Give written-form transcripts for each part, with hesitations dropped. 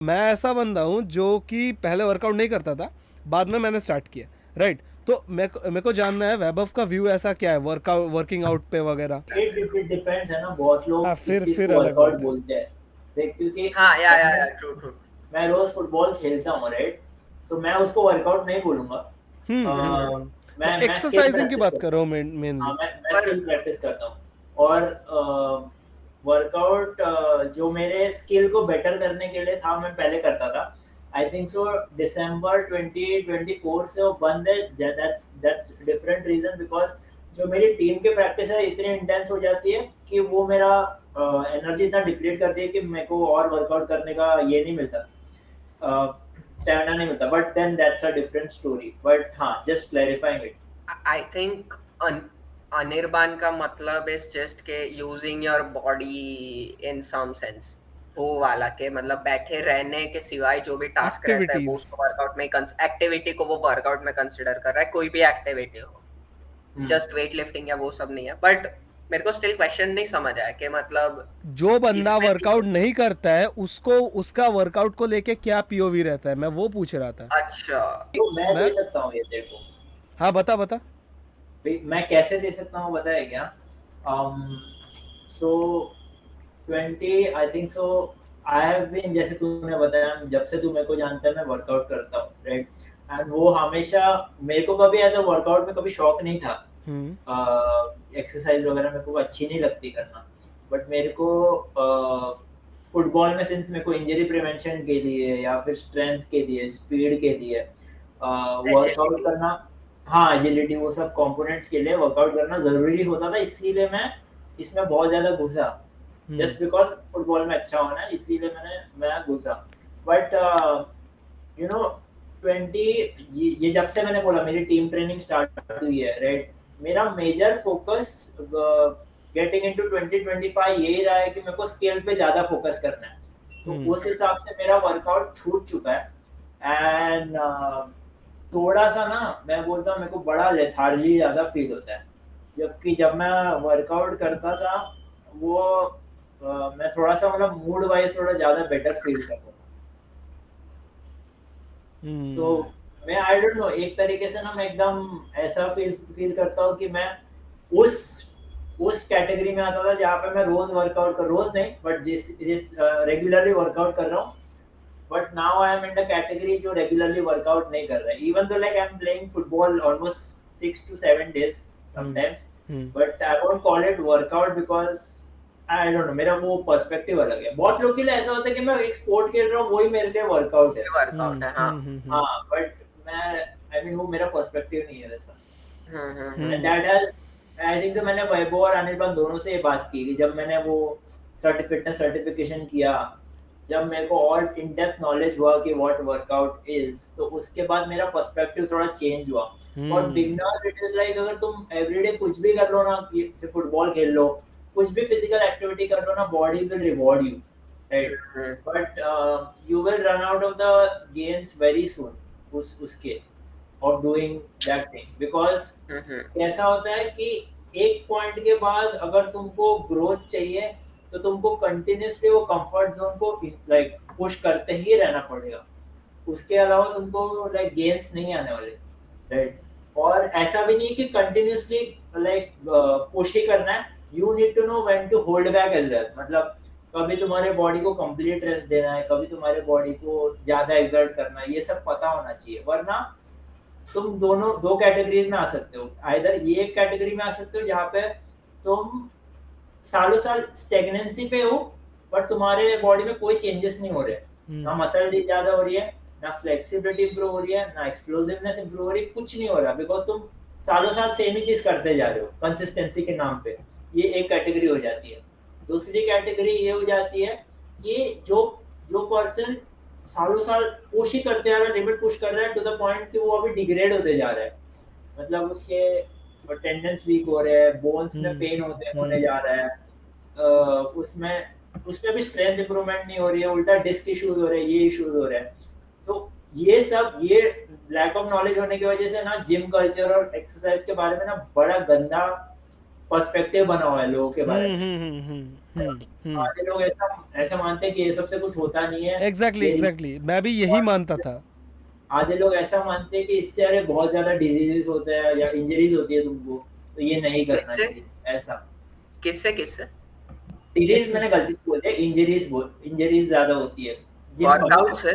मैं ऐसा बंदा हूँ जो कि पहले वर्कआउट नहीं करता था, बाद में मैंने स्टार्ट किया, राइट। तो मेरे को जानना है वैभव का व्यू ऐसा क्या है वर्किंग आउट पे वगैरह। इट डिपेंड्स है ना, बहुत हाँ, लोग किस चीज फिर को अलग वर्कआउट बात है। बोलते हैं। देख, क्योंकि हाँ, या मैं ट्रू ट्रू। मैं रोज फुटबॉल खेलता हूँ, राइट। सो मैं उसको वर्कआउट नहीं बोलूंगा। मैं मैं स्किल एक्सरसाइजिंग की प्रैक्टिस बात कर करता रहा हूँ। हूँ हाँ, मेनली। मैं पर स्किल प्रैक्टिस करता हूँ। और वर्कआउट जो मेरे स्किल को बेटर करने के लिए था, मैं पहले करता था। आई थिंक सो दिसंबर 2024 से वो बंद है। दैट्स डिफरेंट रीजन, बिकॉज जो मेरी टीम की प्रैक्टिस है इतनी इंटेंस हो जाती है कि वो मेरा एनर्जी इतना डिप्लीट करती है कि मेरे को और वर्कआउट करने का ये नहीं मिलता, स्टैमिना नहीं मिलता। But then that's a different story. But हाँ, just clarifying it. I think Anirban का मतलब इज जस्ट के using your body in some sense, वो वाला के मतलब बैठे रहने के सिवाय जो भी टास्क रहता है वो एक्टिविटीज। उसको वर्कआउट में एक्टिविटी को वो वर्कआउट में कंसिडर कर रहा है, कोई भी एक्टिविटी हो, हम्म। जस्ट वेट लिफ्टिंग या वो सब नहीं है। बट मेरे को स्टिल क्वेश्चन नहीं समझ आया कि मतलब जो बंदा इसमें भी वर्कआउट नहीं करता है उसको उसका वर्कआउट को लेके क्या पीओवी रहता है, मैं वो पूछ रहा था। अच्छा। तो मैं मैं दे सकता हूँ ये तेरे को। हाँ, बता बता। मैं कैसे दे सकता हूँ, बताया क्या? So 20, I think so, I have been, जैसे तूने बताया, जब से तू मेरे को जानता है मैं वर्कआउट करता हूँ, राइट। एंड वो हमेशा, मेरे को कभी ऐसा वर्कआउट में कभी शौक नहीं था। हम्म। एक्सरसाइज वगैरह मेरे को अच्छी नहीं लगती करना। बट मेरे को फुटबॉल में, सिंस मेरे को इंजरी प्रिवेंशन के लिए या फिर स्ट्रेंथ के लिए, स्पीड के लिए वर्कआउट एजिलिटी। करना, हाँ एजिलिटी, वो सब कंपोनेंट्स के लिए वर्कआउट करना ज़रूरी होता था, इसीलिए मैं इसमें बहुत ज़्यादा घुसा। हम्म। जस्ट बिकॉज फुटबॉल में अच्छा होना है, इसीलिए मैं घुसा। बट यू नो 20, ये जब से मैंने बोला मेरी टीम ट्रेनिंग स्टार्ट हुई है, राइट, मेरा मेजर फोकस गेटिंग इनटू 2025 यही रहा है कि मेरे को स्केल पे ज़्यादा फोकस करना है। तो हम्म। उस हिसाब से मेरा वर्कआउट छूट चुका है। एंड थोड़ा सा ना, मैं बोलता हूँ मेरे को बड़ा लेथार्जी ज़्यादा फील होता है। जबकि जब मैं वर्कआउट करता था, वो मैं थोड़ा सा मतलब मूड वाइज थोड़ा ज़्यादा बेटर फील करता था। तो हम्म। मैं आई डोंट नो, एक तरीके से ना मैं एकदम ऐसा फील फील करता हूँ कि मैं उस उस कैटेगरी में आता था जहाँ पे मैं रोज वर्कआउट कर, रोज नहीं बट जिस जिस रेगुलरली वर्कआउट कर रहा हूँ। But now I am in the category जो रेगुलरली वर्कआउट नहीं कर रहा है, even though like I am playing football almost 6 to 7 days hmm. Sometimes. Hmm. But I won't call it workout because I don't know, मेरा वो perspective अलग है। बहुत लोग के लिए ऐसा होता है कि मैं एक स्पोर्ट खेल रहा हूँ वही मेरे लिए वर्कआउट है। वर्कआउट है, हाँ। हाँ, बट मैं, आई मीन वो मेरा पर्सपेक्टिव नहीं है वैसा। And hmm. That has, I think सो, मैंने वैभव और अनिर्बान दोनों से ये बात की कि जब मैंने वो फिटनेस सर्टिफिकेशन किया, जब मेरे को और इन डेप्थ नॉलेज हुआ कि व्हाट वर्कआउट इज, तो उसके बाद मेरा पर्सपेक्टिव थोड़ा चेंज हुआ। For hmm. Beginner it is like, अगर तुम एवरीडे कुछ भी कर लो ना, जैसे फुटबॉल खेल लो, कुछ भी फिजिकल एक्टिविटी कर लो ना, body will reward you, right. But you will run out of the games very soon, उस उसके of doing that thing, because ऐसा होता है कि एक पॉइंट के बाद अगर तुमको ग्रोथ चाहिए, तो तुमको कंटिन्यूअसली वो कंफर्ट जोन को लाइक पुश करते ही रहना पड़ेगा। उसके अलावा तुमको लाइक गेन्स नहीं आने वाले, राइट। और ऐसा भी नहीं कि कंटिन्यूअसली लाइक पुश ही करना है। You need to know when to hold back as well, मतलब कभी तुम्हारे बॉडी को कंप्लीट रेस्ट देना है, कभी तुम्हारे बॉडी को ज्यादा एक्सर्ट करना है, ये सब पता होना चाहिए। वरना तुम दोनों दो कैटेगरीज में आ सकते हो। आइदर ये एक कैटेगरी में आ सकते हो जहाँ पे तुम सालों साल स्टेगनेंसी पे हो, बट तुम्हारे बॉडी में कोई चेंजेस नहीं हो रहे, ना हम्म। मसल ज्यादा हो रही है, ना फ्लेक्सिबिलिटी इंप्रूव हो रही है, ना एक्सप्लोसिवनेस इंप्रूव हो रही है, कुछ नहीं हो रहा, बिकॉज तुम सालों साल सेम ही चीज करते जा रहे हो कंसिस्टेंसी के नाम पे। ये एक कैटेगरी हो जाती है। दूसरी कैटेगरी ये हो जाती है कि जो जो पर्सन सालों साल पुश ही करते आ रहा है, लिमिट पुश कर रहा है टू द पॉइंट कि वो अभी डिग्रेड होते जा रहा है, मतलब उसके टेंडेंस वीक हो रहे हैं, बोन्स में हम्म। पेन होते होने हम्म। जा रहा है, उसमें उसमें भी स्ट्रेंथ इंप्रूवमेंट नहीं हो रही है, उल्टा डिस्क इश्यूज हो रहे हैं, ये इश्यूज हो रहे हैं। तो ये सब, ये लैक ऑफ नॉलेज होने की वजह से ना जिम कल्चर और एक्सरसाइज के बारे में ना बड़ा गंदा पर्सपेक्टिव बना हुआ है लोगों के बारे में। आधे लोग ऐसा ऐसा मानते हैं कि ये सबसे कुछ होता नहीं है, एग्जैक्टली ये एग्जैक्टली, मैं भी यही मानता था। आधे लोग ऐसा मानते हैं कि इससे अरे बहुत ज्यादा डिजीजेस होते हैं या इंजरीज होती है तुमको, तो ये नहीं करना किससे चाहिए ऐसा। किससे किससे सीरीज मैंने गलती से बोल दिया, इंजरीज ज्यादा होती है जिम वर्कआउट से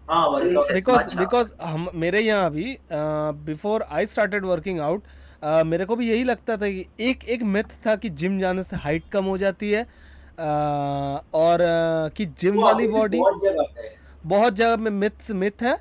हाँ वर्कआउट। से बिकॉज अच्छा बिकॉज हम मेरे यहाँ भी before I started working out, मेरे को भी यही लगता था कि एक एक मिथ था कि जिम जाने से हाइट कम हो जाती है, और कि जिम वो वाली अभी भी बॉडी, बहुत जगह पे है। बहुत जगह में मिथ मिथ है,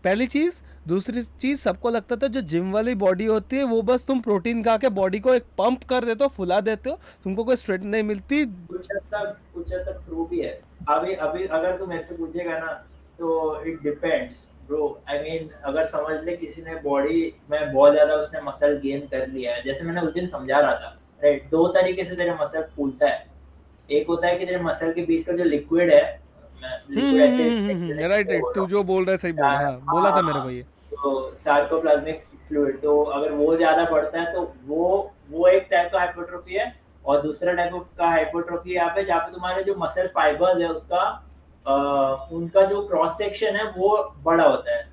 पहली चीज़। दूसरी चीज़, सबको लगता था जो जिम वाली बॉडी होती है वो बस तुम प्रोटीन खा के बॉडी को एक पंप कर देते हो, फुला देते हो, तुमको कोई स्ट्रेंथ नहीं मिलती। कुछ हद तक ट्रू भी है। अभी अभी अगर तू मेरे से पूछेगा ना, तो it depends bro. I mean अगर समझ ले किसी ने बॉडी में बहुत ज्यादा उसने मसल गेन कर लिया है, जैसे मैंने उस दिन समझा रहा था, राइट, दो तरीके से तेरे मसल फूलता है। एक होता है कि तेरे मसल के बीच का जो लिक्विड है, मैं लिक्विड ऐसे एक्सप्लेनेशन राइट के लिए राइट, बोल रहा तू हूँ। जो बोल रहा है सही बोल रहा है, हाँ बोला था मेरे को हाँ, ये। तो सार्कोप्लाज्मिक फ्लूइड, तो अगर वो ज्यादा बढ़ता है तो वो एक टाइप का हाइपोट्रोफी है। और दूसरा टाइप का हाइपोट्रोफी यहाँ पे, जहाँ पे तुम्हारे जो मसल फाइबर्स है उसका उनका जो क्रॉस सेक्शन है वो बड़ा होता है।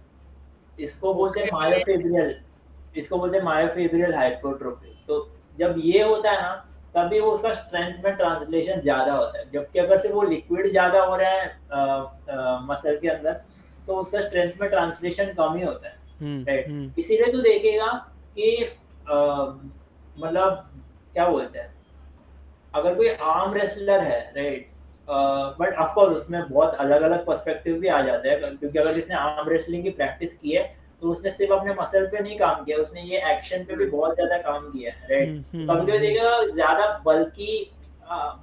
इसको बोलते हैं उसके लिए मायोफिब्रियल, इसको बोलते हैं मायोफिब्रियल हाइपोट्रोफी। तो जब ये होता है ना, तभी वो उसका स्ट्रेंथ में ट्रांसलेशन ज्यादा होता है। जबकि अगर सिर्फ वो लिक्विड ज्यादा हो रहा है मसल के अंदर, तो उसका स्ट्रेंथ में ट्रांसलेशन कम ही होता है, राइट। हम्म। इसीलिए तू देखेगा कि मतलब क्या बोलते हैं, अगर कोई आर्म रेसलर है, राइट, बट ऑफ कोर्स उसमें बहुत अलग अलग पर्सपेक्टिव भी आ जाते हैं, क्योंकि अगर जिसने आर्म रेसलिंग की प्रैक्टिस की है, तो उसने सिर्फ अपने मसल पे नहीं काम किया, उसने ये एक्शन पे भी बहुत ज्यादा काम किया है, राइट। तो कभी कभी देखिएगा ज्यादा बल्की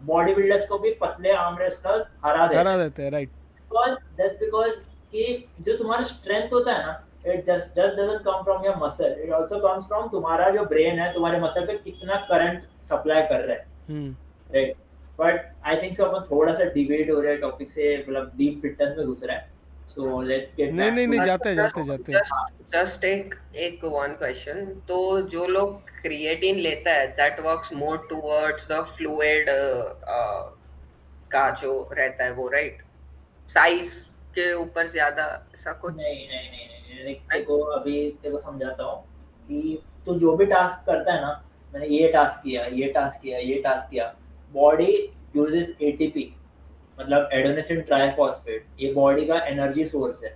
बॉडी बिल्डर्स को भी पतले आर्म रेसलर्स हरा देते हरा हैं। देते हैं, राइट। बिकॉज दैट्स बिकॉज कि जो तुम्हारा स्ट्रेंथ होता है ना, it just doesn't come from your muscle, it also comes from तुम्हारा जो ब्रेन है तुम्हारे मसल पे कितना करंट सप्लाई कर रहा है, right. But I think so अपन थोड़ा सा डिबेट हो रहा है टॉपिक से, मतलब डीप फिटनेस में घुस रहा है। सो लेट्स गेट नहीं बैक नहीं टू नहीं, जाते जाते जस्ट जाते। जस्ट जस्ट एक एक वन क्वेश्चन। तो जो लोग क्रिएटिन लेता है that works more towards the fluid का जो रहता है वो, राइट, साइज के ऊपर ज्यादा, ऐसा कुछ नहीं नहीं नहीं नहीं नहीं, नहीं? देखो अभी देखो समझाता हूँ कि तू जो भी टास्क करता है ना, मैंने ये टास्क किया, ये टास्क किया, ये टास्क किया, बॉडी यूजेस एटीपी, मतलब एडेनोसिन ट्राइफॉस्फेट, ये बॉडी का एनर्जी सोर्स है,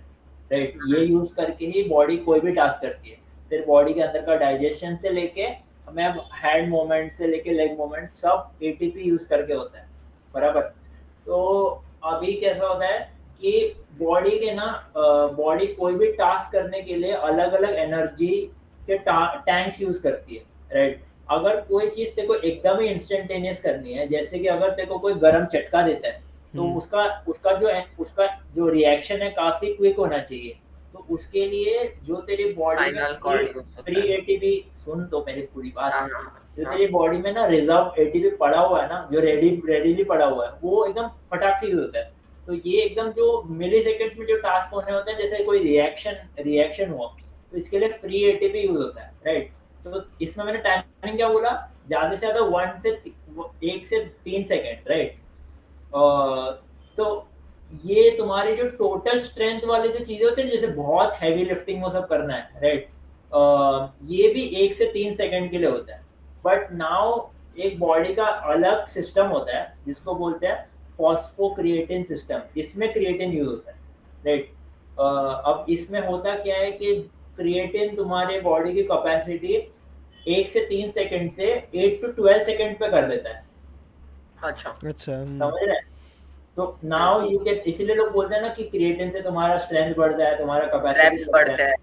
राइट। ये यूज करके ही बॉडी कोई भी टास्क करती है। फिर बॉडी के अंदर का डाइजेशन से लेके हमें अब हैंड मूवमेंट से लेके लेग मूवमेंट सब एटीपी यूज करके होता है, बराबर। तो अभी कैसा होता है कि बॉडी के ना, बॉडी कोई भी टास्क करने के लिए अलग अलग एनर्जी के टैंक्स यूज करती है, राइट। अगर कोई चीज तेरे को एकदम ही इंस्टेंटेनियस करनी है, जैसे कि अगर तेरे को कोई गर्म झटका देता है, तो उसका उसका जो रिएक्शन है काफी क्विक होना चाहिए। तो उसके लिए जो तेरी बॉडी में फाइनल कॉर्ड यूज फ्री होता है। एटीपी, सुन तो मेरी पूरी बात, हाँ हाँ जो हाँ। तेरी बॉडी में ना रिजर्व एटीपी पड़ा हुआ है ना, जो रेडीली पड़ा हुआ है, वो एकदम फटाक से यूज होता है। तो ये एकदम जो मिली सेकेंड्स में जो टास्क होने होते हैं, जैसे कोई रिएक्शन हुआ, तो इसके लिए फ्री एटीपी यूज होता है, राइट। तो इसमें मैंने टाइमिंग क्या बोला, ज्यादा से ज्यादा 1 से 3 सेकेंड, राइट। तो ये तुम्हारी जो टोटल स्ट्रेंथ वाली जो चीजें होती है, जैसे बहुत हैवी लिफ्टिंग वो सब करना है, राइट, ये भी 1 से 3 सेकंड के लिए होता है। बट नाउ एक बॉडी का अलग सिस्टम होता है जिसको बोलते हैं फॉस्फोक्रिएटिन सिस्टम, इसमें क्रिएटिन यूज होता है, राइट। अब इसमें होता क्या है कि क्रिएटिन तुम्हारे बॉडी की कैपेसिटी 1 से 3 सेकंड से 8 to 12 सेकंड पे कर देता है, अच्छा अच्छा। समझ रहे हैं। तो नाउ यू कैन, इसीलिए लोग बोलते हैं ना कि क्रिएटिन से तुम्हारा स्ट्रेंथ बढ़ता है, तुम्हारा कैपेसिटी रेप्स बढ़ता है। बढ़ते हैं।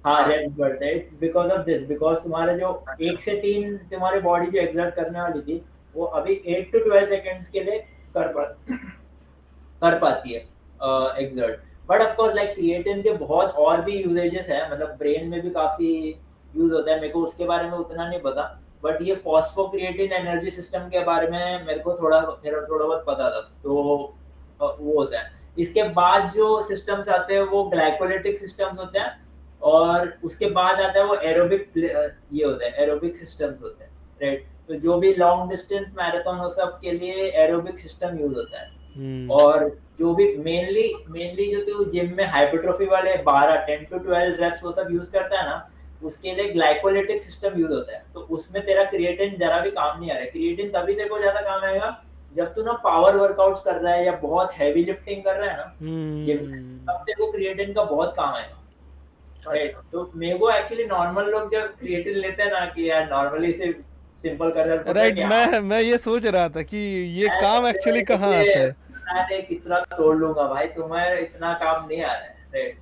हाँ, हाँ रेप्स बढ़ता है। It's because of this, because तुम्हारा जो अच्छा 1 से 3 तुम्हारी बॉडी जो एक्सर्ट करने वाली थी, वो अभी 8 to 12 सेकंड्स के लिए कर पाती है exert. But of course like creatine के बहुत और भी यूजेजेस है, मतलब ब्रेन में भी काफी यूज होता है, मेरे को उसके बारे में उतना नहीं पता। बट ये फॉस्फोक्रिएटिन एनर्जी सिस्टम के बारे में मेरे को थोड़ा थोड़ा बहुत पता था। तो वो होता है। इसके बाद जो सिस्टम्स आते हैं वो ग्लाइकोलिटिक सिस्टम्स होते हैं, और उसके बाद आता है वो एरोबिक, ये होता है एरोबिक सिस्टम्स होते हैं, राइट। तो तो जो भी लॉन्ग डिस्टेंस मैराथन हो सब के लिए एरोबिक सिस्टम यूज होता है। और और जो भी मेनली जो तू जिम में हाइपरट्रोफी वाले 10 to 12 रेप्स वो सब यूज करता है ना, उसके लिए ग्लाइकोलिटिक सिस्टम यूज होता है। तो उसमें तेरा क्रिएटिन जरा भी काम नहीं आ रहा है। क्रिएटिन तभी तेरे को ज्यादा काम आएगा जब तू ना पावर वर्कआउट्स कर रहा है या बहुत हैवी लिफ्टिंग कर रहा है ना जिम में, तब तेरे को क्रिएटिन का बहुत काम आएगा। राइट, तो मेरे को एक्चुअली नॉर्मल लोग जब क्रिएटिन लेते हैं ना कि यार नॉर्मली से सिंपल कर रहा है, राइट, मैं ये सोच रहा था कि ये काम एक्चुअली कहाँ आता है। मैं कितना तोड़ लूंगा भाई, तुम्हें इतना काम नहीं आ रहा है। राइट,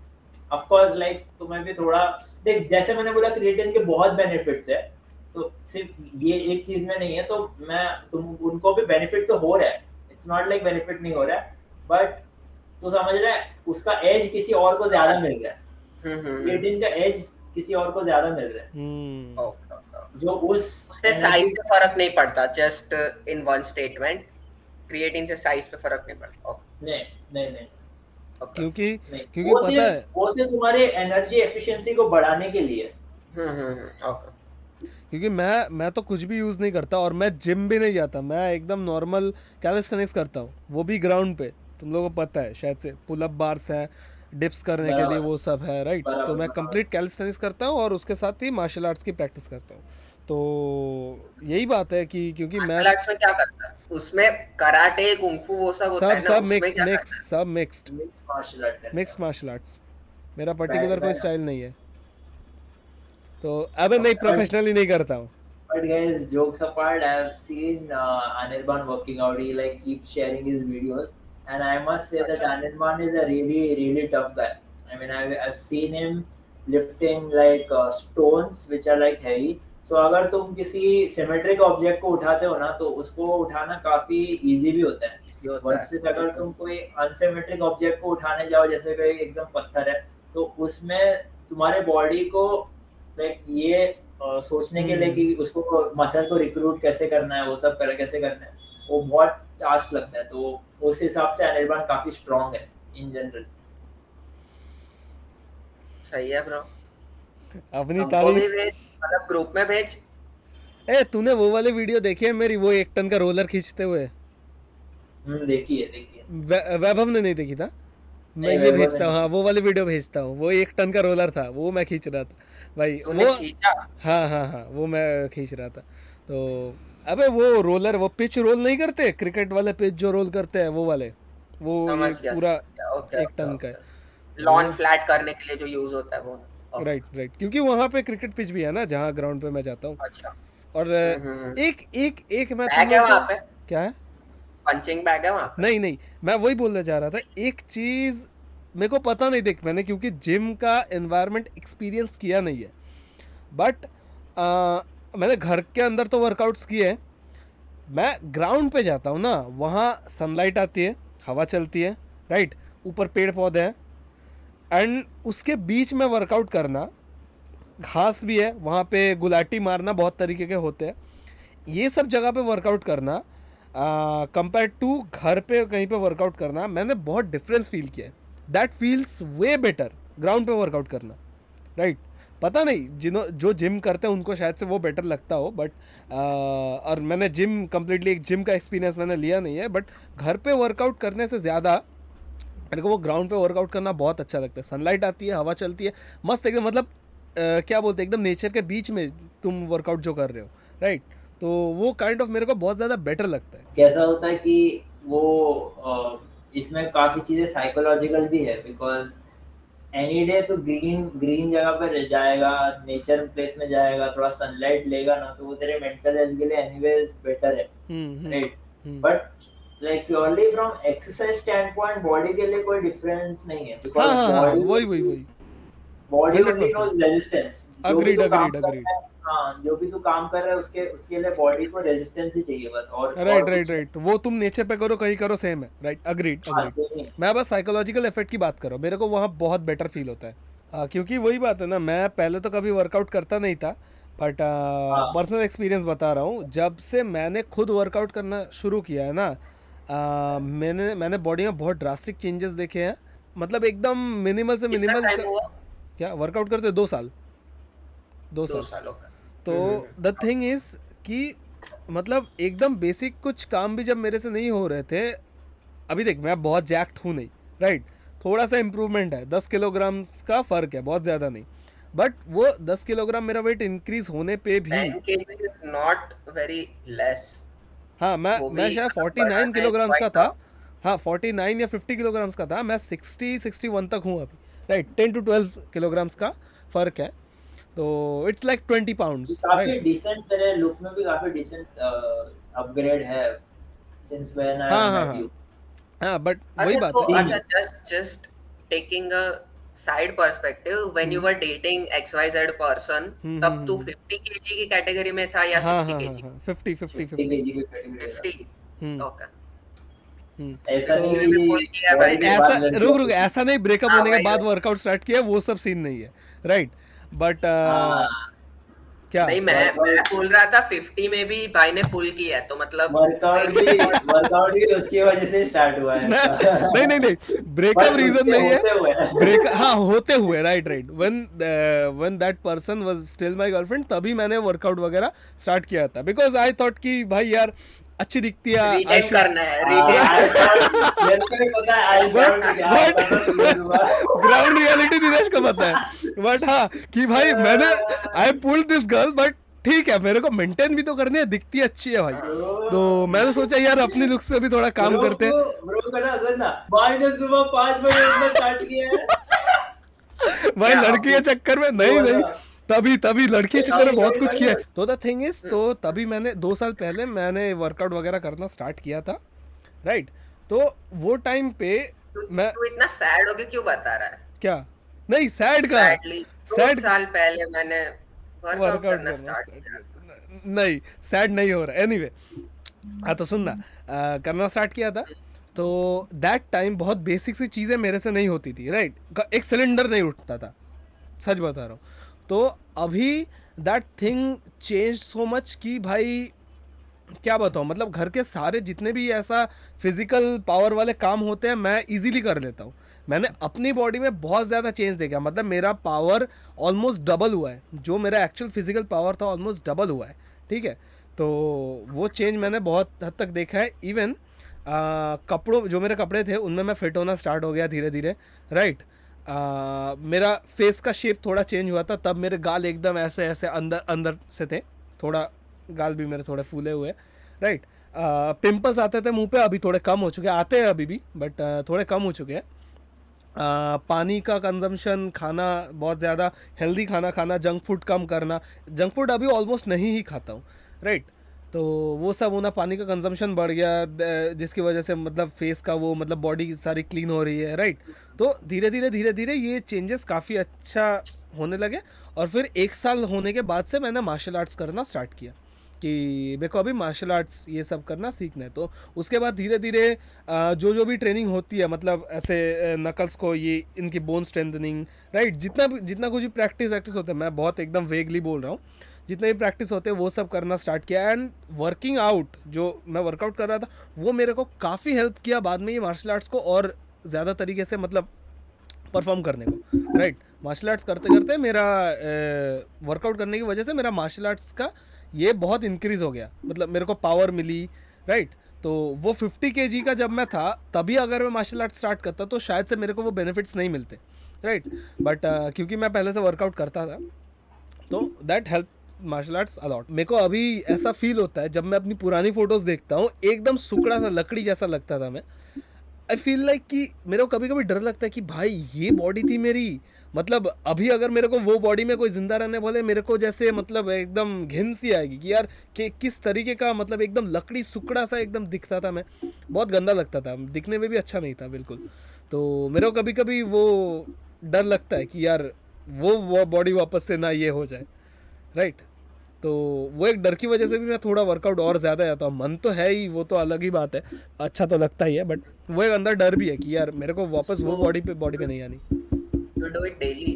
ऑफ कोर्स लाइक तुम्हें भी थोड़ा देख, जैसे मैंने बोला क्रिएटिन के बहुत बेनिफिट्स है, तो सिर्फ ये एक चीज में नहीं है। तो मैं तुम उनको भी बेनिफिट तो हो रहा है, इट्स नॉट लाइक बेनिफिट नहीं हो रहा है, बट तू समझ रहा है उसका एज किसी और को ज्यादा मिल रहा है। क्रिएटिन का एज किसी और को ज्यादा मिल रहा है जो उससे साइज से फर्क नहीं पड़ता। Just in one statement, creatine से साइज पे फर्क नहीं पड़ता। नहीं क्योंकि पता है वो सिर्फ तुम्हारे एनर्जी एफिशिएंसी को बढ़ाने के लिए। क्योंकि मैं तो कुछ भी यूज नहीं करता और मैं जिम भी नहीं जाता, मैं एकदम नॉर्मल कैलिस्थेनिक्स करता हूँ, वो भी ग्राउंड पे। तुम लोगों को पता है शायद से, पुल अप बार्स है, डिप्स करने के लिए वो सब है। राइट, तो मैं कंप्लीट कैलिस्थेनिक्स करता हूँ और उसके साथ ही मार्शल आर्ट्स की प्रैक्टिस करता हूँ। तो यही बात है कि क्योंकि मैं मार्शल आर्ट्स में क्या करता है, उसमें कराटे कुंफू वो सब होता है ना, सब मिक्स मार्शल आर्ट्स। मेरा पर्टिकुलर कोई स्टाइल नहीं है, तो अबे नहीं, प्रोफेशनली नहीं करता हूँ। But guys, jokes apart, I have seen Anirban working out. He like keeps sharing his videos, and I must say that Anirban is a really tough guy. I mean, I've seen him lifting like stones which are like heavy. So अगर तुम किसी symmetric object को उठाते हो ना, तो उसको उठाना काफी इजी भी होता है। वर्सेस अगर तुम कोई अनसिमेट्रिक ऑब्जेक्ट को उठाने जाओ, जैसे कोई एकदम पत्थर है, तो उसमें तुम्हारे बॉडी को लाइक ये सोचने के लिए कि उसको मसल को रिक्रूट कैसे करना है, वो सब कैसे करना है, वो बहुत टास्क लगता है। तो उस हिसाब से अनिर्बान काफी स्ट्रांग है इन जनरल। सही है ब्रो, अपनी तारीफ मतलब ग्रुप में भेज। ए, तूने वो वाले वीडियो देखी है मेरी, वो 1 टन का रोलर खींचते हुए? देखिए वैभव ने नहीं देखी था? मैं ये भेजता हूँ, हाँ वो वाली वीडियो भेजता हूँ। वो 1 टन का रोलर था, वो मैं खींच रहा था भाई। वो खींचा? हाँ वो मैं खींच रहा था। तो अबे वो रोलर, वो पिच रोल नहीं करते क्रिकेट वाले, पिच जो रोल करते हैं वो वाले, वो पूरा 1 टन का है। लॉन फ्लैट करने के लिए जो यूज होता है वो। राइट, क्योंकि वहाँ पे क्रिकेट पिच भी है ना जहाँ ग्राउंड पे मैं जाता हूँ। अच्छा। और एक मैं बैग है वहाँ पे? क्या है? पंचिंग बैग है वहाँ पे? नहीं, मैं वही बोलने जा रहा था। एक चीज मेरे को पता नहीं, देख मैंने क्योंकि जिम का एनवायरनमेंट एक्सपीरियंस किया नहीं है, बट मैंने घर के अंदर तो वर्कआउट्स किए हैं। मैं ग्राउंड पे जाता हूँ ना, वहाँ सनलाइट आती है, हवा चलती है, राइट, ऊपर पेड़ पौधे हैं, एंड उसके बीच में वर्कआउट करना, घास भी है वहाँ पे, गुलाटी मारना, बहुत तरीके के होते हैं। ये सब जगह पे वर्कआउट करना कंपेयर टू घर पे कहीं पे वर्कआउट करना, मैंने बहुत डिफरेंस फील किया है। That feels way better ground पे वर्कआउट करना। राइट, पता नहीं जो जिम करते हैं उनको शायद से वो बेटर लगता हो, बट और मैंने जिम कम्प्लीटली एक जिम का एक्सपीरियंस मैंने लिया नहीं है, बट घर पे वर्कआउट करने से ज़्यादा मेरे को वो ग्राउंड पे वर्कआउट करना बहुत अच्छा लगता है। सनलाइट आती है, हवा चलती है, मस्त एकदम, मतलब क्या बोलते हैं, एकदम नेचर के बीच में तुम वर्कआउट जो कर रहे हो। राइट, तो वो काइंड ऑफ मेरे को बहुत ज़्यादा बेटर लगता है। कैसा होता है कि वो इसमें काफ़ी चीज़ें साइकोलॉजिकल भी है, बिकॉज एनी डे तो ग्रीन जगह पर जाएगा, नेचर प्लेस में जाएगा, थोड़ा सनलाइट लेगा ना, तो वो तेरे मेंटल हेल्थ के लिए एनीवेज बेटर है। Right, but like purely from exercise stand point body के लिए कोई डिफरेंस नहीं है, बिकॉज वही body only knows resistance. Agreed. हाँ, जो भी तू काम कर रहा है उसके लिए बॉडी को रेजिस्टेंस ही चाहिए बस। और राइट, वो तुम नेचर पे करो कहीं करो सेम है। Right, agreed. मैं बस साइकोलॉजिकल इफेक्ट की बात कर रहा हूँ, मेरे को वहाँ बहुत बेटर फील होता है। क्योंकि वही बात है ना, मैं पहले तो कभी वर्कआउट करता नहीं था, बट पर्सनल एक्सपीरियंस बता रहा हूँ, जब से मैंने खुद वर्कआउट करना शुरू किया है ना, मैंने बॉडी में बहुत ड्रास्टिक चेंजेस देखे हैं। मतलब एकदम मिनिमल से मिनिमल क्या वर्कआउट करते 2 साल। 2 साल। तो द थिंग इज कि मतलब एकदम बेसिक कुछ काम भी जब मेरे से नहीं हो रहे थे, अभी देख मैं बहुत जैक्ट हूँ नहीं, राइट, थोड़ा सा इम्प्रूवमेंट है, 10 किलोग्राम का फ़र्क है, बहुत ज़्यादा नहीं, बट वो 10 किलोग्राम मेरा वेट इंक्रीज होने पे भी 10 kg is not very less. हाँ वो मैं भी शायद मतलब 49 बढ़ाना is किलोग्राम्स का quite था, tough. हाँ 49 या 50 किलोग्राम्स का था, मैं 61 तक हूँ अभी, राइट, 10 to 12 किलोग्राम्स का फ़र्क है, तो इट्स लाइक 20 पाउंड्स, राइट। काफी डिसेंट, तेरे लुक में भी काफी डिसेंट अपग्रेड है since when I हाँ have हाँ met हाँ you. हाँ, बट वही अच्छा तो बात है। Seen अच्छा you. just taking a side perspective, when you were dating XYZ person, तब तू हम्म। 50 kg की कैटेगरी में था या हाँ 60 हाँ हाँ kg? हाँ, 50 50 50 50। kg की कैटेगरी है। 50. हम्म ओके. ऐसा तो नहीं तूने भी कि पुल किया नहीं बॉडी भाई. के ऐसा, बाद लड़की रुक रुक, वापस। ऐसा नहीं ब्रेकअप हाँ होने के वही बाद वही. वर्कआउट स्टार्ट किया, वो सब सीन नहीं है, राइट, बट हाँ क्या नहीं, मैं वर्कआउट बोल रहा था 50 में भी भाई ने पुल किया है तो मतलब वर्कआउट भाई भी बहुत. वर्कआउट भी उसकी वजह से स्टार्ट हुआ है नहीं इसका। नहीं नहीं नहीं, ब्रेकअप बट रीजन उसके नहीं है, होते हुए ब्रेक हाँ होते हुए, right right, when that person was still my girlfriend, तभी मैंने वर्कआउट वगैरह स्टार्ट किया था, बिकॉज आई थॉट कि भाई यार अच्छी दिखती है, आई रिटेन शुड, करना है, रिटेन आई करना थॉट, है. मेरे को भी पता है, आई थॉट क्या बट होता था सीजन हुआ। ग्राउंड रियलिटी दिनेश को पता है, बट हाँ कि भाई मैंने, I pulled this girl, but ठीक है मेरे को मेंटेन भी तो करनी है, दिखती अच्छी है भाई, तो मैंने सोचा यार अपनी लुक्स पे भी थोड़ा काम ब्रो करते हैं। को ब्रो का ना सुन ना, भाई ने सुबह 5 बजे उठना स्टार्ट किया है। भाई क्या लड़की के अभी? चक्कर में वो नहीं नहीं, बता, तभी तभी लड़की के चक्कर में तेरी बहुत बड़ी कुछ भाई किया है। है, तो द थिंग इज, तो तभी मैंने 2 साल पहले मैंने वर्कआउट वगैरह करना स्टार्ट किया था, राइट, तो वो टाइम पे तू मैं, तू इतना सैड होके क्यों बता रहा है? क्या, नहीं सैड का, सैडली दो सैड, साल पहले मैंने वर्कआउट वर्कआउट करना करना स्टार्ट स्टार्ट किया किया था. था, नहीं सैड नहीं हो रहा, एनीवे हाँ तो सुनना, करना स्टार्ट किया था, तो दैट टाइम बहुत बेसिक सी चीज़ें मेरे से नहीं होती थी, राइट, एक सिलेंडर नहीं उठता था, सच बता रहा हूँ, तो अभी that thing change so much कि भाई क्या बताऊँ, मतलब घर के सारे जितने भी ऐसा फिजिकल पावर वाले काम होते हैं मैं इजीली कर लेता हूँ, मैंने अपनी बॉडी में बहुत ज़्यादा चेंज देखा, मतलब मेरा पावर ऑलमोस्ट डबल हुआ है, जो मेरा एक्चुअल फिजिकल पावर था ऑलमोस्ट डबल हुआ है, ठीक है, तो वो चेंज मैंने बहुत हद तक देखा है, इवन कपड़ों, जो मेरे कपड़े थे उनमें मैं फिट होना स्टार्ट हो गया धीरे धीरे, राइट, मेरा फेस का शेप थोड़ा चेंज हुआ था, तब मेरे गाल एकदम ऐसे ऐसे अंदर अंदर से थे, थोड़ा गाल भी मेरे थोड़े फूले हुए, राइट, पिंपल्स आते थे मुंह पे, अभी थोड़े कम हो चुके हैं, आते हैं अभी भी बट थोड़े कम हो चुके हैं, पानी का कंजम्पशन, खाना बहुत ज़्यादा हेल्दी खाना खाना, जंक फूड कम करना, जंक फूड अभी ऑलमोस्ट नहीं ही खाता हूँ, राइट, तो वो सब होना, पानी का कंजम्पशन बढ़ गया, जिसकी वजह से मतलब फेस का वो मतलब बॉडी सारी क्लीन हो रही है, राइट, तो धीरे धीरे ये चेंजेस काफ़ी अच्छा होने लगे, और फिर 1 साल होने के बाद से मैंने मार्शल आर्ट्स करना स्टार्ट किया, कि मेरे को अभी मार्शल आर्ट्स ये सब करना सीखना है, तो उसके बाद धीरे धीरे जो भी ट्रेनिंग होती है, मतलब ऐसे नकल्स को ये इनकी बोन स्ट्रेंथनिंग, राइट, जितना कुछ भी प्रैक्टिस वैक्टिस होता है, मैं बहुत एकदम वेगली बोल रहा हूँ, जितने भी प्रैक्टिस होते हैं वो सब करना स्टार्ट किया, एंड वर्किंग आउट, जो मैं वर्कआउट कर रहा था वो मेरे को काफ़ी हेल्प किया बाद में ये मार्शल आर्ट्स को और ज़्यादा तरीके से मतलब परफॉर्म करने को, राइट, मार्शल आर्ट्स करते करते मेरा वर्कआउट करने की वजह से मेरा मार्शल आर्ट्स का ये बहुत इंक्रीज़ हो गया, मतलब मेरे को पावर मिली, राइट, तो वो 50 kg का जब मैं था तभी अगर मैं मार्शल आर्ट स्टार्ट करता तो शायद से मेरे को वो बेनिफिट्स नहीं मिलते, राइट, बट क्योंकि मैं पहले से वर्कआउट करता था तो that help martial arts a lot. मेरे को अभी ऐसा फील होता है जब मैं अपनी पुरानी फोटोज देखता हूँ, एकदम सुकड़ा सा लकड़ी जैसा लगता था मैं, आई फील लाइक कि मेरे को कभी कभी डर लगता है कि भाई ये बॉडी थी मेरी, मतलब अभी अगर मेरे को वो बॉडी में कोई जिंदा रहने बोले मेरे को जैसे मतलब एकदम घिन सी आएगी कि यार कि किस तरीके का, मतलब एकदम लकड़ी सुकड़ा सा एकदम दिखता था मैं, बहुत गंदा लगता था, दिखने में भी अच्छा नहीं था बिल्कुल, तो मेरे को कभी कभी वो डर लगता है कि यार वो बॉडी वापस से ना ये हो जाए, राइट, तो वो एक डर की वजह से भी मैं थोड़ा वर्कआउट और ज़्यादा जाता हूँ, मन तो है ही, वो तो अलग ही बात है, अच्छा तो लगता ही है, बट वो एक अंदर डर भी है कि यार मेरे को वापस वो So बॉडी पे नहीं आनी। you do it daily?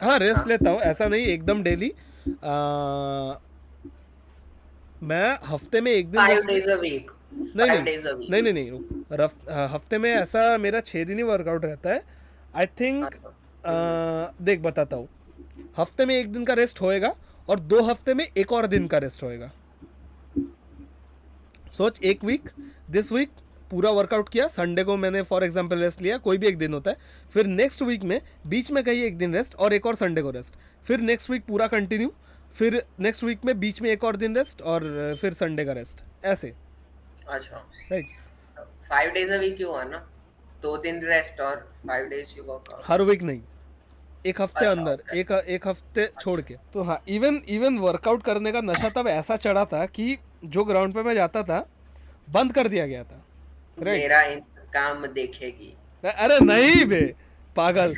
हाँ रेस्ट हाँ. लेता हूँ, ऐसा नहीं एकदम डेली, मैं हफ्ते में एक दिन 5 रेस्ट, days a week. नहीं 5 नहीं days a week. नहीं नहीं नहीं हफ्ते में ऐसा मेरा 6 दिन ही वर्कआउट रहता है, आई थिंक, अच्छा. देख बताता हूँ, हफ्ते में एक दिन का रेस्ट होएगा और 2 हफ्ते में एक और दिन का रेस्ट होएगा, सोच एक वीक, दिस वीक पूरा वर्कआउट किया, संडे को मैंने फॉर एग्जांपल रेस्ट लिया, कोई भी एक दिन होता है, फिर नेक्स्ट वीक में बीच में कहीं एक दिन रेस्ट और एक और संडे को रेस्ट, फिर नेक्स्ट वीक पूरा कंटिन्यू, फिर नेक्स्ट वीक में बीच में एक और दिन रेस्ट और फिर संडे का रेस्ट, ऐसे। अच्छा, राइट, 5 days a week हुआ ना, 2 दिन रेस्ट और 5 days यू वर्कआउट। हर वीक नहीं, एक हफ्ते अच्छा, अंदर, okay. एक हफ्ते छोड़ के। तो हाँ, इवन वर्कआउट करने का नशा तब ऐसा चढ़ा था कि जो ग्राउंड पे मैं जाता था बंद कर दिया गया था। राइट, मेरा काम देखेगी। अरे नहीं बे पागल,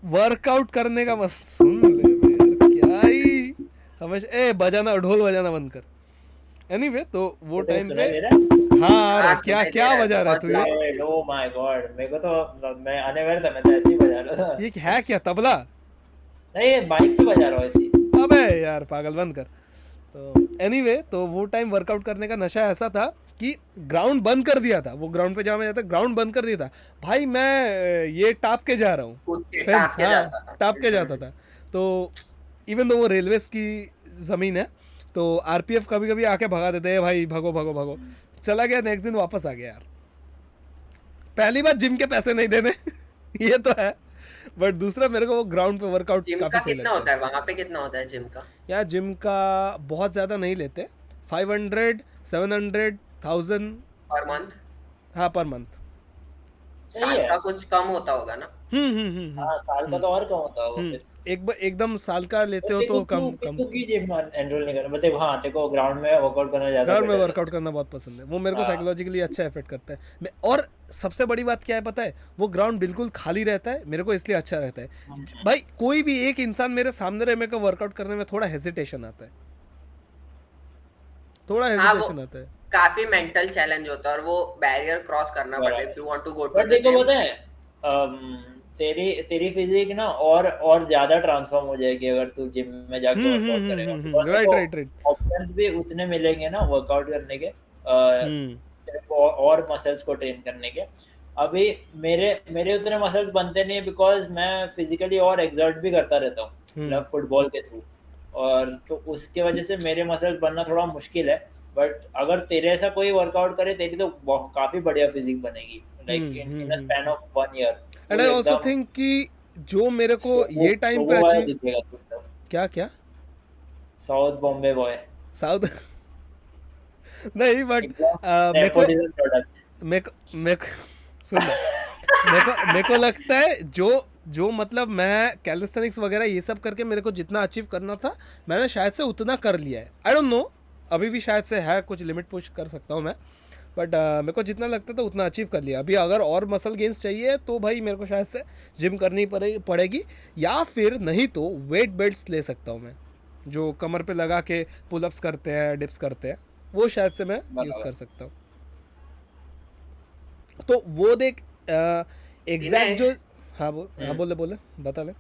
वर्कआउट करने का मस्त, सुन ले बे यार, क्या ही हमेशा बजाना, ढोल बजाना बंद कर। एनीवे, तो वो टाइम पे हाँ आ रहा है, क्या क्या बजा रहा है तू ये? ओ माय गॉड, मेरे को तो मैं अनअवेयर था, मैं तो ऐसे ही बजा रहा था। ये है क्या, तबला? नहीं, बाइक पे बजा रहा हूँ ऐसे। अबे यार पागल, बंद कर। तो एनीवे, तो वो टाइम वर्कआउट करने का नशा ऐसा था कि ग्राउंड बंद कर दिया था, वो ग्राउंड पे जहाँ मैं जाता ग्राउंड बंद कर दिया था भाई, मैं ये टाप के जा रहा हूँ, फेंस, हाँ टाप के जाता था। तो इवन दो वो रेलवेज की ज़मीन है, तो आरपीएफ कभी कभी आके भगा देते हैं, भाई भागो भागो भागो, चला गया, नेक्स्ट दिन वापस आ गया यार। पहली बात जिम के पैसे नहीं देने ये तो है, बट दूसरा मेरे को वो ग्राउंड पे वर्कआउट काफी सही लगता है। होता है वहाँ पे, कितना होता है जिम का? यार जिम का बहुत ज़्यादा नहीं लेते, 500, 700, 1000 पर मंथ। हाँ पर मंथ। साल का कुछ कम होता होगा ना? हाँ, साल का तो और कम होता होगा फिर। एकदम साल का लेते हो तो कम कम। तू की जिम एनरोल नहीं करना, मतलब हाँ तेरे को ग्राउंड में वर्कआउट करना ज्यादा, ग्राउंड में वर्कआउट करना बहुत पसंद है, वो मेरे को साइकोलॉजिकली अच्छा इफेक्ट करता है। और सबसे बड़ी बात क्या है पता है, वो ग्राउंड बिल्कुल खाली रहता है, मेरे को इसलिए अच्छा रहता है भाई। कोई भी एक इंसान मेरे सामने रहे, मेरे को वर्कआउट करने में थोड़ा हेजिटेशन आता है, थोड़ा हेजिटेशन आता है। काफी मेंटल चैलेंज होता है और वो बैरियर क्रॉस करना पड़ता है if you want to go to. But देखो पता है, तेरी फिजिक ना और ज्यादा ट्रांसफॉर्म हो जाएगी अगर तू जिम में जाके वर्कआउट करेगा। राइट, ऑप्शंस भी उतने मिलेंगे ना वर्कआउट करने के, और मसल्स को ट्रेन करने के। अभी मेरे उतने मसल्स बनते नहीं है, बिकॉज मैं फिजिकली और एक्सर्ट भी करता रहता हूँ, मतलब फुटबॉल के थ्रू, और तो उसके वजह से मेरे मसल्स बनना थोड़ा मुश्किल है। बट अगर तेरे ऐसा कोई वर्कआउट करे, तेरी तो काफी बढ़िया फिजिक बनेगी, like in a span of 1 year। And I also think कि जो मेरे को ये टाइम पे अचीव, क्या क्या साउथ बॉम्बे बॉय, साउथ नहीं, बट मेरे को लगता है जो मतलब मैं कैलिस्थेनिक्स वगैरह ये सब करके मेरे को जितना अचीव करना था, मैंने शायद से उतना कर लिया है। आई डोंट नो, अभी भी शायद से है, कुछ लिमिट पुश कर सकता हूँ मैं, बट मेरे को जितना लगता था उतना अचीव कर लिया। अभी अगर और मसल गेन्स चाहिए तो भाई मेरे को शायद से जिम करनी पड़ेगी, या फिर नहीं तो वेट बेल्ट्स ले सकता हूँ मैं, जो कमर पे लगा के पुलअप्स करते हैं, डिप्स करते हैं, वो शायद से मैं यूज़ कर सकता हूँ। तो वो देख एग्जैक्ट जो, हाँ बोले बता ले।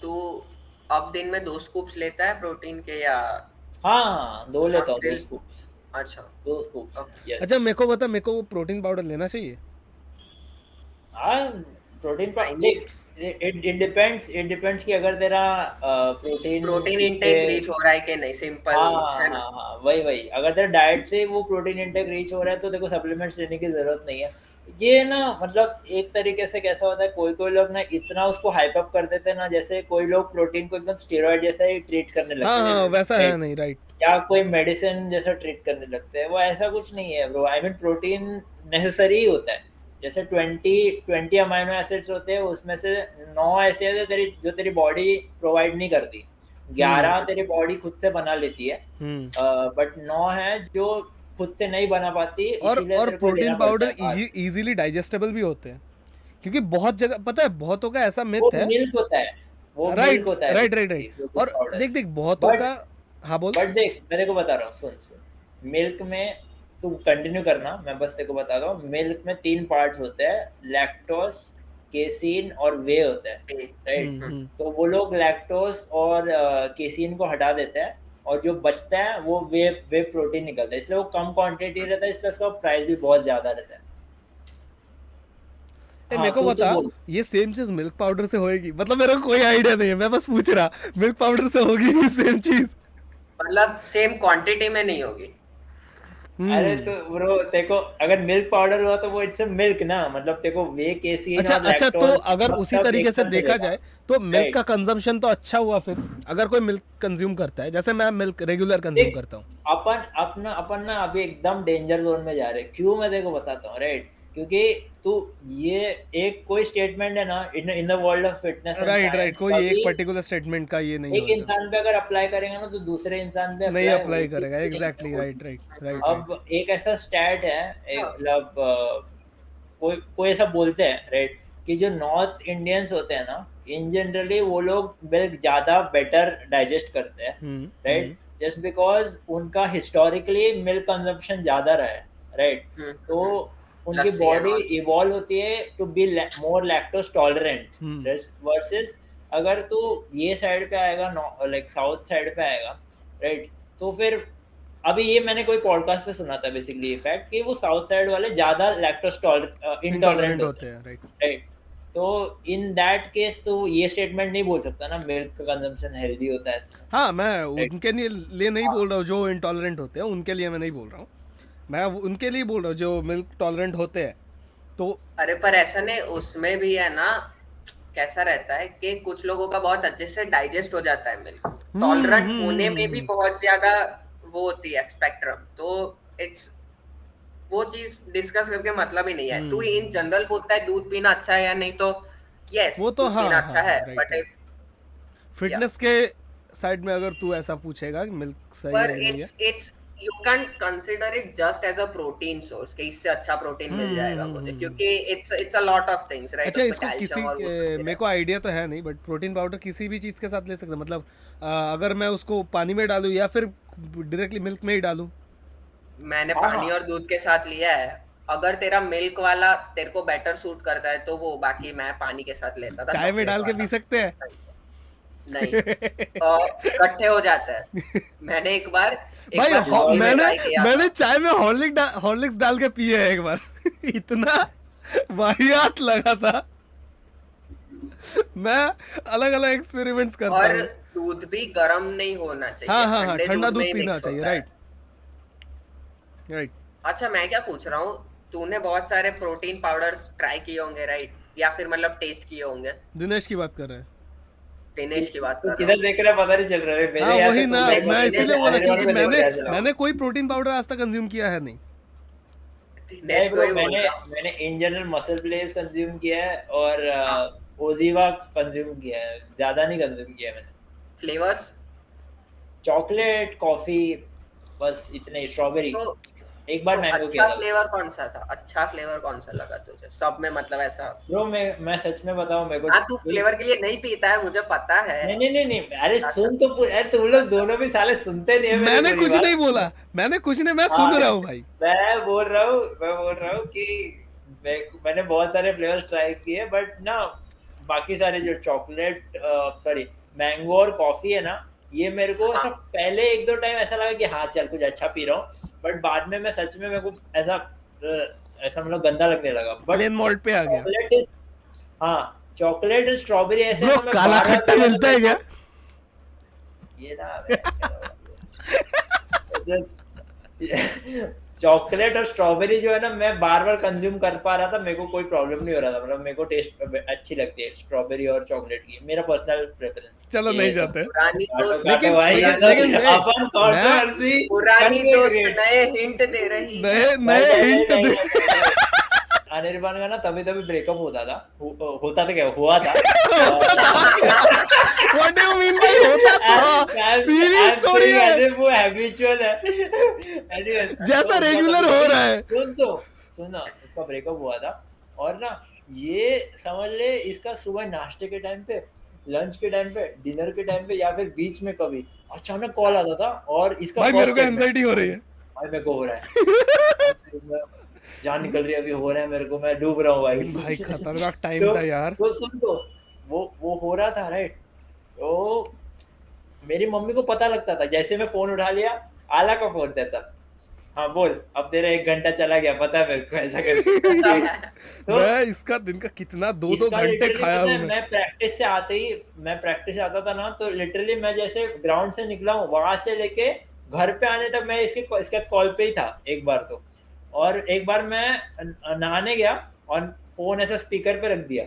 तो अब दिन में 2 स्कूप्स लेता है प्रोटीन के, या? हाँ 2 लेता हूँ, 2 स्कूप्स। अच्छा 2 स्कूप्स, yes। अच्छा मेरे को बता, मेरे को प्रोटीन पाउडर लेना चाहिए? हाँ प्रोटीन पाउडर, it depends कि अगर तेरा प्रोटीन इंटेक रीच हो रहा है कि नहीं, सिंपल है ना। हाँ वही अगर तेरा डाइट से वो प्रोटीन इंटेक रीच हो रहा है तो देखो सप्लीमेंट्स लेने की जरूरत नहीं है। ये ना मतलब एक तरीके से कैसा होता है, कोई लोग ना इतना उसको हाइप अप कर देते हैं ना, जैसे कोई लोग प्रोटीन को एकदम स्टेरॉइड जैसा ही ट्रीट करने लगते हैं। हाँ, वैसा है नहीं, राइट, या कोई मेडिसिन जैसा ट्रीट करने लगते हैं, वो ऐसा कुछ नहीं है bro. I mean protein necessary ही होता है। जैसे 20 अमाइनो एसिड्स होते हैं, उसमें से 9 ऐसे हैं जो तेरी बॉडी प्रोवाइड नहीं करती, 11 तेरी बॉडी खुद से बना लेती है, बट 9 है जो खुद से नहीं बना पाती। और प्रोटीन पाउडर इजीली डाइजेस्टेबल भी होते हैं, क्योंकि बहुत जगह पता है, बहुतों का ऐसा मिथ है, मिल्क होता है वो, राइट राइट। और देख बहुतों का, हाँ बोल। बट देख मेरे को बता रहा हूँ, सुन मिल्क में तू कंटिन्यू करना, मैं बस तेरे को बता रहा हूँ, मिल्क में 3 पार्ट्स होते हैं, लैक्टोज, केसीन और वे होता है, राइट। तो वो लोग लैक्टोज और केसीन को हटा देते हैं, और जो बचता है वो वे प्रोटीन निकलता है, इसलिए वो कम क्वांटिटी रहता है, इसलिए उसका प्राइस भी बहुत ज्यादा रहता है। मेरे को बता, ये सेम चीज मिल्क पाउडर से होएगी? मतलब मेरे को कोई आइडिया नहीं है, मैं बस पूछ रहा, मिल्क पाउडर से होगी सेम चीज? मतलब सेम क्वांटिटी में नहीं होगी। अरे तो ब्रो देखो, अगर मिल्क पाउडर हुआ तो वो इट्स मिल्क ना, मतलब देखो वे केसीन अच्छा और अच्छा, तो लैक्टोज अगर सब उसी सब एक तरीके से साथ देखा मिलेगा, जाए तो मिल्क राइट। का कंजम्पशन तो अच्छा हुआ फिर, अगर कोई मिल्क कंज्यूम करता है, जैसे मैं मिल्क रेगुलर कंज्यूम देख, करता हूँ। अपन ना अभी एकदम डेंजर जोन में जा रहे हैं, क्यों मैं देखो बताता हूँ, राइट। क्योंकि तू ये एक कोई स्टेटमेंट है ना in in the world of fitness and right right, science, कोई एक कभी पर्टिकुलर स्टेटमेंट का ये नहीं एक होता, इंसान पे अगर अप्लाई करेगा ना तो दूसरे इंसान पे नहीं अप्लाई अप्लाई होती करेगा, ही नहीं है एग्जैक्टली, वो राइट चीज़। Right right right. अब एक ऐसा स्टैट है, हाँ, मतलब कोई कोई ऐसा बोलते हैं, राइट, कि जो नॉर्थ इंडियंस होते हैं ना, इन जनरली वो लोग मिल्क ज़्यादा बेटर डाइजेस्ट करते हैं, राइट, जस्ट बिकॉज उनका हिस्टोरिकली मिल्क कंजम्पशन ज़्यादा रहा है, राइट। तो उनकी lassi and body all. Evolve होती है to be more lactose tolerant, versus अगर तू ये साइड पे आएगा, लाइक साउथ साइड पे आएगा, राइट, तो फिर अभी ये मैंने कोई पॉडकास्ट पे सुना था बेसिकली ये फैक्ट, कि वो साउथ साइड वाले ज्यादा लैक्टोज इंटॉलरेंट इंटॉलरेंट होते होते हैं, हैं, राइट। राइट। तो इन दैट केस तो ये स्टेटमेंट नहीं बोल सकता ना मिल्क का कंजम्पशन हेल्दी होता है ऐसे, हाँ, मैं राइट। उनके लिए नहीं बोल रहा हूँ, जो इंटॉलरेंट होते हैं उनके लिए मैं नहीं बोल रहा हूँ, मैं उनके लिए बोल रहा हूँ जो मिल्क टॉलरेंट होते हैं। तो अरे पर ऐसा नहीं, उसमें भी है ना, कैसा रहता है कि कुछ लोगों का बहुत अच्छे से डाइजेस्ट हो जाता है मिल्क, टॉलरेंट होने में भी बहुत ज्यादा वो होती है स्पेक्ट्रम, तो इट्स वो चीज डिस्कस करके मतलब ही नहीं है। तू इन जनरल पूछता है दूध पीना अच्छा है या नहीं, तो यस वो तो दूध हाँ पीना हाँ अच्छा है, हाँ, राइट बट राइट। इफ या फिटनेस के साइड में अगर तू ऐसा पूछेगा कि मिल्क सही पर है कि नहीं है। It's you can consider it just as a protein source, कि इससे अच्छा प्रोटीन मिल जाएगा मुझे, क्योंकि it's a lot of things right, अच्छा, उसमें इसको किसी कैल्शियम और वो सब भी मेरे को रहता आइडिया तो है नहीं, बट प्रोटीन पाउडर किसी भी चीज़ के साथ ले सकते हैं, मतलब अगर मैं उसको पानी में डालूँ या फिर डायरेक्टली मिल्क में ही डालूँ। है। मैंने हाँ पानी हाँ, और दूध के साथ लिया है, अगर तेरा मिल्क वाला तेरे को बेटर सूट करता है तो वो, बाकी मैं पानी के साथ लेता था चाय में चॉकलेट डाल के पी वाला। सकते हैं। नहीं, इकट्ठे हो जाता है। मैंने एक भाई बार कॉफी में मैंने ट्राई किया मैंने था। चाय में हॉर्लिक्स डाल के पिए है एक बार। इतना वाहियात लगा था। मैं अलग अलग एक्सपेरिमेंट्स करता और हूँ। दूध भी गर्म नहीं होना हाँ चाहिए, हाँ हाँ, ठंडे ठंडा दूध में दूध ही पीना मिक्स चाहिए, होता है। Right right. अच्छा मैं क्या पूछ रहा हूँ, तूने बहुत सारे प्रोटीन पाउडर्स ट्राई किए होंगे राइट, या फिर मतलब टेस्ट किए होंगे। दिनेश की बात कर रहे हैं। दिनेश की बात तो कर रहा किधर हूँ। देख रहा है पता नहीं चल रहा है, हाँ मेरे यहाँ से वही तू ना, देखो मैं तो इसीलिए जैसे बोला अनिर्बाण क्योंकि को देखो मैंने कैसे लगा। मैंने कोई प्रोटीन पाउडर आज तक कंज्यूम किया है नहीं। दिनेश नहीं को ब्रो, ही बोल मैंने रहा हूँ। मैंने in general MuscleBlaze consume किया है और हाँ, ओजीवा कंज्यूम किया है, ज्यादा नहीं कंज्यूम किया है मैंने। फ्लेवर्स। चॉकलेट, कॉफी, बस इतने, स्ट्रॉबेरी, तो एक बार मैंगो किया अच्छा था। फ्लेवर कौन सा था, अच्छा फ्लेवर कौन सा लगा तुझे सब में, मतलब ऐसा। ब्रो मैं सच में बताऊं, मेरे हाँ तू को फ्लेवर के लिए नहीं पीता है मुझे पता है। नहीं नहीं नहीं नहीं, अरे बता सुन सकता तो अरे तुम लोग दोनों भी साले सुनते नहीं है मेरी मैंने पूरी कुछ नहीं बात। बोला, मैंने कुछ नहीं, मैं सुन हाँ, रहा हूँ भाई। मैं बोल रहा हूँ कि मैंने बहुत सारे फ्लेवर्स ट्राई किए, बट ना बाकी सारे जो चॉकलेट, सॉरी, मैंगो और कॉफी है ना, ये मेरे को हाँ। ऐसा पहले एक दो टाइम ऐसा लगा कि हाँ चल कुछ अच्छा पी रहा हूँ, बट बाद में मैं सच में मेरे को ऐसा मतलब गंदा लगने लगा। बट प्लेन मॉल्ट पे आ गया। चॉकलेट इज, हाँ, चॉकलेट और स्ट्रॉबेरी ऐसे है ब्रो ना, मैं काला बार बार खट्टा पीगा तो मिलता मेरे है क्या? को ये ना चॉकलेट और स्ट्रॉबेरी जो है ना, मैं बार बार कंज्यूम कर पा रहा था, मेरे को कोई प्रॉब्लम नहीं हो रहा था, मतलब मेरे को टेस्ट अच्छी लगती है स्ट्रॉबेरी और चॉकलेट की, मेरा पर्सनल प्रेफरेंस। चलो नहीं ये सब जाते। पुरानी काटो दोस्त, काटो लेकिन भाई, ये लेकिन सब लेकिन अपन मैं कंट्रोवर्सी पुरानी करेंगे दोस्त क्रिएट। नए हिंट दे रही है। नए नहीं नए नहीं नहीं हिंट नहीं दे। नहीं नहीं। अनिर्बान का ना तभी तभी ब्रेकअप होता था, होता था क्या, हुआ था। What do you mean by होता था? सीरीज थोड़ी है वो हैबिचुअल है। Anyways, तो जैसा उसका रेगुलर तभी हो तभी रहा है। सुन ना, उसका ब्रेकअप हुआ था, और ना ये समझ ले, इसका सुबह नाश्ते के टाइम पे, लंच के टाइम पे, डिनर के टाइम पे, या फिर बीच में कभी अचानक कॉल आता था, और इसका भाई मेरे फर्स्ट को स्टेटमेंट, एंजाइटी हो रही है। भाई मेरे को हो रहा है, जान निकल रही है, अभी हो रहा है मेरे को, मैं डूब रहा हूँ भाई। भाई खतरनाक टाइम था यार। तो सुन, तो वो हो रहा था, राइट। तो मेरी मम्मी को पता लगता था, जैसे मैं फोन उठा लिया, आला का फोन था, हाँ बोल, अब तेरा 1 घंटा चला गया, पता है मेरे को, ऐसा करके। तो मैं इसका दिन का कितना 2-2 इसका घंटे लिटरली खाया पता हूँ है, मैं। मैं प्रैक्टिस से आता था ना, तो लिटरली मैं जैसे ग्राउंड से निकला हूँ, वहां से लेके घर पे आने तक मैं इसके कॉल पे ही था एक बार तो। और एक बार मैं नहाने गया और फोन ऐसा स्पीकर पे रख दिया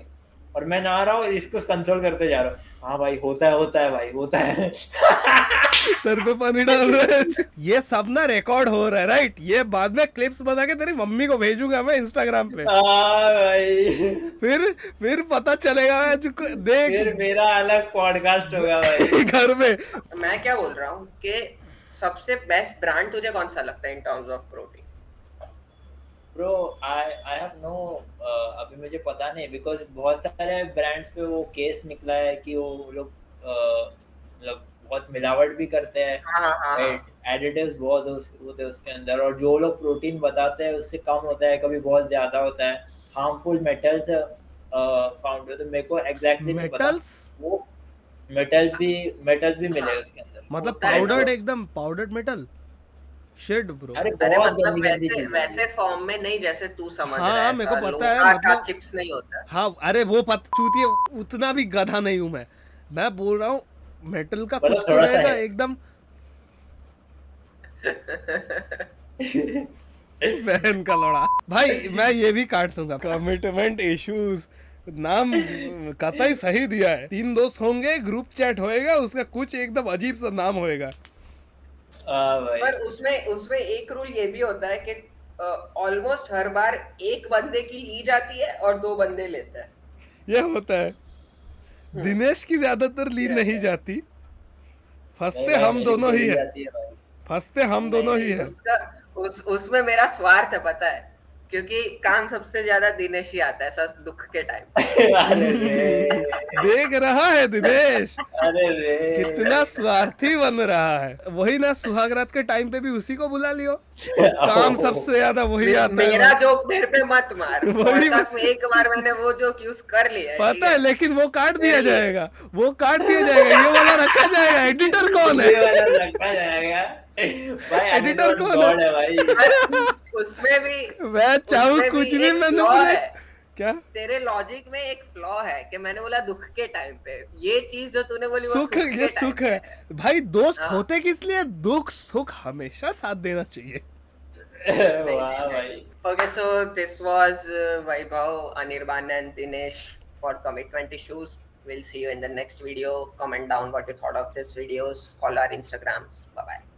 और मैं नहा रहा हूँ, इसको कंसोल करते जा रहा हूँ, हाँ भाई होता है भाई होता है। सर पे पानी डाल रहे हैं। ये सब ना रिकॉर्ड हो रहा है, राइट? ये बाद में क्लिप्स बना के तेरी मम्मी को भेजूंगा मैं इंस्टाग्राम पे। हाँ भाई। फिर पता चलेगा मैं देख फिर मेरा अलग पॉडकास्ट होगा भाई। घर में। मैं क्या बोल रहा हूँ कि सबसे बेस्ट ब्रांड तुझे कौन सा लगता है in terms of protein? Bro I have no, अभी मुझे पता नहीं, बिकॉज बहुत सारे ब्रांड्स पे वो केस निकला है कि वो लोग मतलब बहुत मिलावट भी करते हैं, हाँ। एडिटिव्स बहुत होते हैं उसके अंदर, और जो लोग प्रोटीन बताते हैं उससे कम होता है, कभी बहुत ज्यादा होता है, हार्मफुल मेटल्स फाउंड होते हैं। मेरे को एग्जैक्टली नहीं पता मेटल्स वो मेटल्स भी मिले उसके अंदर, मतलब होता है ना पाउडर्ड, वो। एकदम पाउडर्ड मेटल। Shit bro. अरे अरे बहुत मतलब गंदी चीजें वैसे फॉर्म में नहीं जैसे तू समझ रहा है, हाँ मेरे को ऐसा पता है, लोहा का मतलब चिप्स नहीं होता। हाँ अरे वो चूतिए, उतना भी गधा नहीं हूं मैं बोल रहा हूँ मेटल का मतलब कुछ तो थोड़ा सा रहेगा है। एकदम। बहन का लौड़ा भाई, मैं ये भी काट दूंगा, कमिटमेंट इश्यूज नाम कतई सही दिया है। 3 दोस्त होंगे, ग्रुप चैट होएगा, उसका कुछ एकदम अजीब सा नाम होएगा। भाई पर उसमें उसमें एक रूल ये भी होता है कि ऑलमोस्ट हर बार एक बंदे की ली जाती है और 2 बंदे लेते हैं। ये होता है। हम्म। दिनेश की ज्यादातर ली नहीं जाती, नहीं फंसते भाई, हम मेरी दोनों तो ही ली है, जाती है भाई। फंसते हम नहीं दोनों ही नहीं, है। उसमें मेरा स्वार्थ है, पता है, क्योंकि काम सबसे ज्यादा दिनेश ही आता है सच दुख के टाइम पे। अरे रे, देख रहा है दिनेश अरे रे। कितना स्वार्थी बन रहा है। वही ना, सुहागरात के टाइम पे भी उसी को बुला लियो, काम ओह, सबसे ज्यादा वही आता है मेरा भाई। जोक मेरे पे मत मार, वही पॉडकास्ट में एक बार मैंने वो जोक यूज कर लिया है, ठीक पता है, है? लेकिन वो काट दिया मेरी है। जाएगा, वो काट दिया जाएगा, ये वाला रखा जाएगा। एडिटर कौन है? ये वाला रखा जाएगा भाई, एडिटर अमेज़न कौन गॉड है भाई। है? उसमें भी मैं चाहूँ उसमें भी कुछ भी एक फ्लॉ मैनिपुलेट। है। क्या? तेरे लॉजिक में एक फ्लॉ है कि मैंने बोला दुख के टाइम पे, ये चीज जो तूने बोली वो सुख, सुख ये के टाइम सुख पे है है। भाई। दोस्त हाँ। होते किस लिए? दुख सुख हमेशा साथ देना चाहिए। नहीं नहीं वाह भाई। नहीं। Okay, so this was Vaibhav, Anirban and Dinesh for commitment issues. We'll see you in the next video. Comment down what you thought of this videos. Follow our Instagrams. Bye bye.